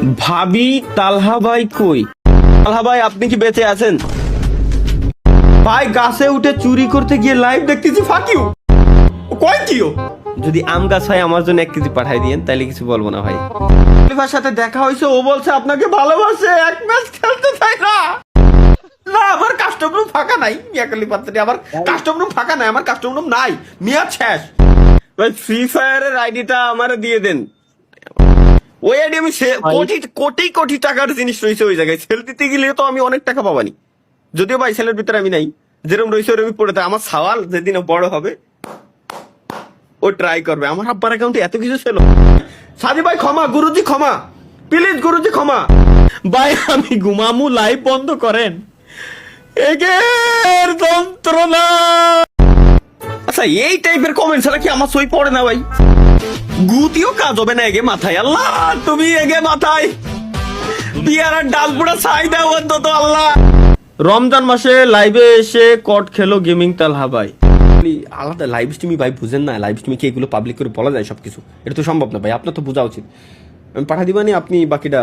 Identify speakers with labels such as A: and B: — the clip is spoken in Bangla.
A: ভাবি তালহা ভাই কই? তালহা ভাই আপনি কি বেঁচে আছেন? ভাই গাছে উঠে চুরি করতে গিয়ে লাইভ দেখতেছি ফাকিউ কয় কিও। যদি আম গাছ হয় আমার জন্য 1 কেজি পাঠাই দিয়েন, তাইলে কিছু বলবো না ভাই। খলিফার সাথে দেখা হয়েছে, ও বলছে আপনাকে ভালোবাসে, 1 ম্যাচ খেলতে চাই না। না আমার কাস্টম রুম ফাঁকা নাই মিয়া খলিফার সাথে, আমার কাস্টম রুম ফাঁকা নাই, আমার কাস্টম রুম নাই মিয়া শেষ। ভাই ফ্রি ফায়ারের আইডিটা আমারে দিয়ে দেন। ওই আইডি আমি কোটি কোটি কোটি টাকার জিনিস রয়েছে ওই জায়গায়, সেল দিতে গেলে তো আমি অনেক টাকা পাবানি। যদিও ভাই সেলের ভিতরে আমি নাই, যেরকম রয়েছে ওরকম পড়ে থাকে। আমার সওয়াল যেদিন বড় হবে ও ট্রাই করবে। আমার আব্বার অ্যাকাউন্টে এত কিছু ছিল। সাদি ভাই ক্ষমা, গুরুজি ক্ষমা, প্লিজ গুরুজি ক্ষমা। ভাই আমি ঘুমামু, লাইভ বন্ধ করেন। এগের যন্ত্রণা। আচ্ছা এই টাইপের কমেন্ট ছাড়া কি আমার সই পড়ে না ভাই? গুতিও কাজ হবে না এগে মাথায়। আল্লাহ তুমি এগে মাথায় বিয়ার ডাল পুরা ছাই দাও অন্তত আল্লাহ। রমজান মাসে লাইভে এসে কট খেলো গেমিং তালহা ভাই। আলাদা লাইভ স্ট্রিমি ভাই বুঝেন না, লাইভ স্ট্রিমে কি এগুলো পাবলিক করে বলা যায় সবকিছু? এটা তো সম্ভব না ভাই, আপনার তো বোঝা উচিত। আমি পাঠা দিবানি, আপনি বাকিটা